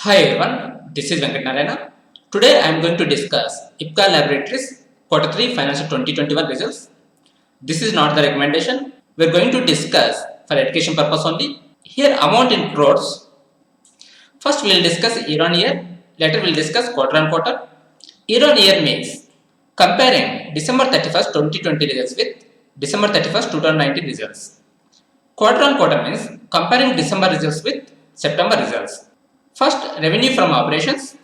Hi everyone, this is Venkat Narayana. Today I am going to discuss IPCA Laboratories Quarter 3 Financial 2021 results. This is not the recommendation. We are going to discuss for education purpose only. Here amount in crores. First we will discuss year on year. Later we will discuss quarter on quarter. Year on year means comparing December 31st 2020 results with December 31st 2019 results. Quarter on quarter means comparing December results with September results. First, revenue from operations.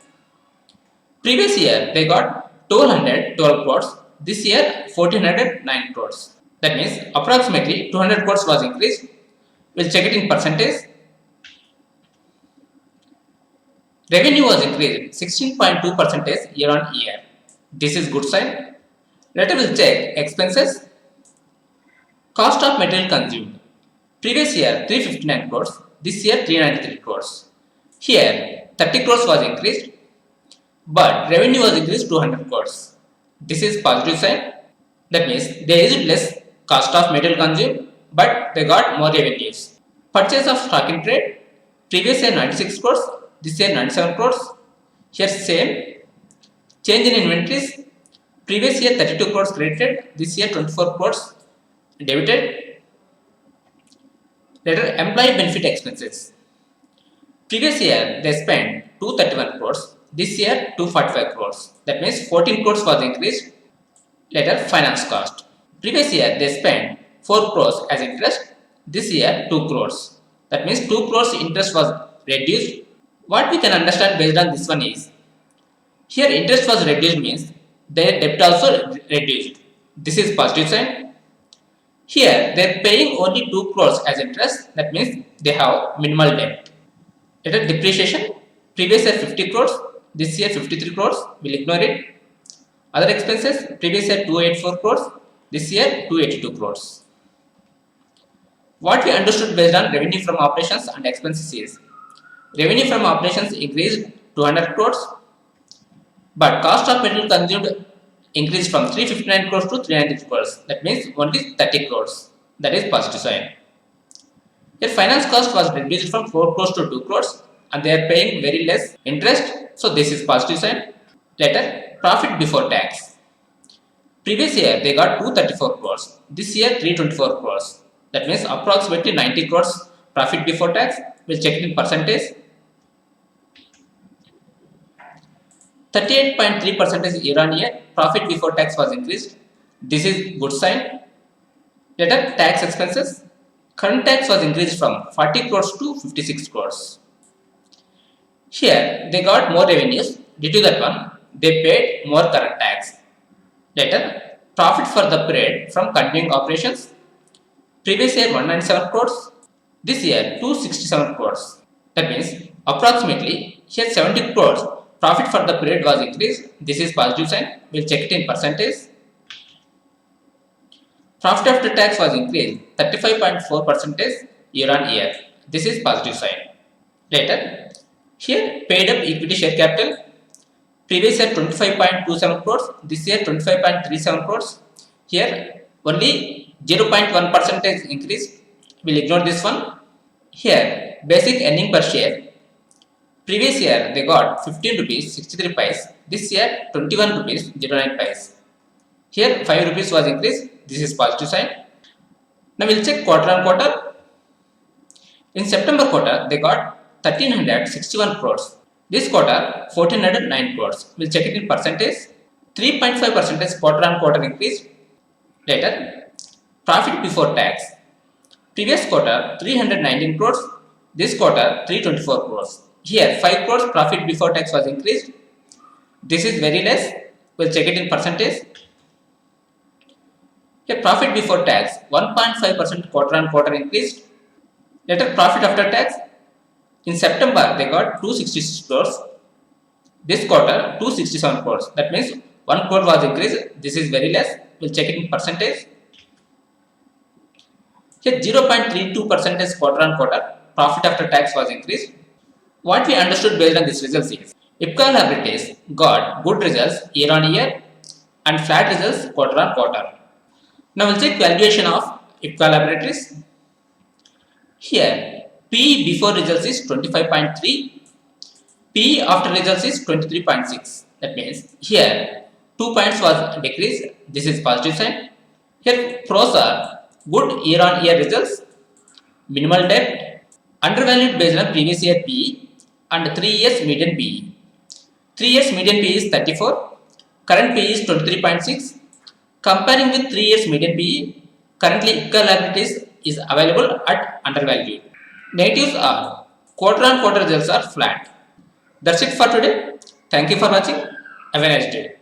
Previous year they got 1212 crores. This year 1409 crores. That means approximately 200 crores was increased. We'll check it in percentage. Revenue was increased 16.2 percentage year on year. This is good sign. Later we'll check expenses. Cost of material consumed. Previous year 359 crores. This year 393 crores. Here 30 crores was increased, but revenue was increased 200 crores. This is positive sign. That means there is less cost of material consumed, but they got more revenues. Purchase of stock in trade. Previous year 96 crores. This year 97 crores. Here same. Change in inventories. Previous year 32 crores credited. This year 24 crores debited. Later employee benefit expenses. Previous year they spent 231 crores. This year 245 crores. That means 14 crores was increased. Later finance cost. Previous year they spent 4 crores as interest. This year 2 crores. That means 2 crores interest was reduced. What we can understand based on this one is, here interest was reduced means their debt also reduced. This is positive sign. Here they are paying only 2 crores as interest. That means they have minimal debt. Later depreciation. Previous year 50 crores. This year 53 crores. We'll ignore it. Other expenses. Previous year 284 crores. This year 282 crores. What we understood based on revenue from operations and expenses is, revenue from operations increased 200 crores, but cost of material consumed increased from 359 crores to 390 crores. That means only 30 crores. That is positive sign. Their finance cost was reduced from 4 crores to 2 crores, and they are paying very less interest. So this is positive sign. Later, profit before tax. Previous year they got 234 crores. This year 324 crores. That means approximately 90 crores profit before tax. We'll check it in percentage. 38.3% year on year. Profit before tax was increased. This is good sign. Later, tax expenses. Current tax was increased from 40 crores to 56 crores. Here they got more revenues. Due to that one, they paid more current tax. Later, profit for the period from continuing operations. Previous year 197 crores. This year 267 crores. That means approximately here 70 crores profit for the period was increased. This is positive sign. We'll check it in percentage. Profit after tax was increased 35.4% year on year. This is positive sign. Later, here paid up equity share capital. Previous year 25.27 crores. This year 25.37 crores. Here only 0.1% increase. We'll ignore this one. Here basic earning per share. Previous year they got 15 rupees 63 paise. This year 21 rupees 09 paise. Here 5 rupees was increased. This is positive sign. Now we'll check quarter on quarter. In September quarter they got 1361 crores. This quarter 1409 crores. We'll check it in percentage. 3.5% quarter on quarter increase. Later, profit before tax. Previous quarter 319 crores. This quarter 324 crores. Here 5 crores profit before tax was increased. This is very less. We'll check it in percentage. Here profit before tax 1.5% quarter on quarter increased. Later, profit after tax. In September they got 266 crores. This quarter 267 crores. That means 1 crore was increased. This is very less. We'll check it in percentage. Here 0.32% quarter on quarter profit after tax was increased. What we understood based on this results is, IPCA Laboratories got good results year on year and flat results quarter on quarter. Now we'll check valuation of IPCA Laboratories. Here P before results is 25.3. P after results is 23.6. That means here 2 points was decreased. This is positive sign. Here pros are good year on year results, minimal debt, undervalued based on previous year PE, and 3 years median PE. 3 years median PE is 34, current PE is 23.6. Comparing with 3 years median PE, currently equal liabilities is available at undervalued. Negatives are quarter on quarter results are flat. That's it for today. Thank you for watching. Have a nice day.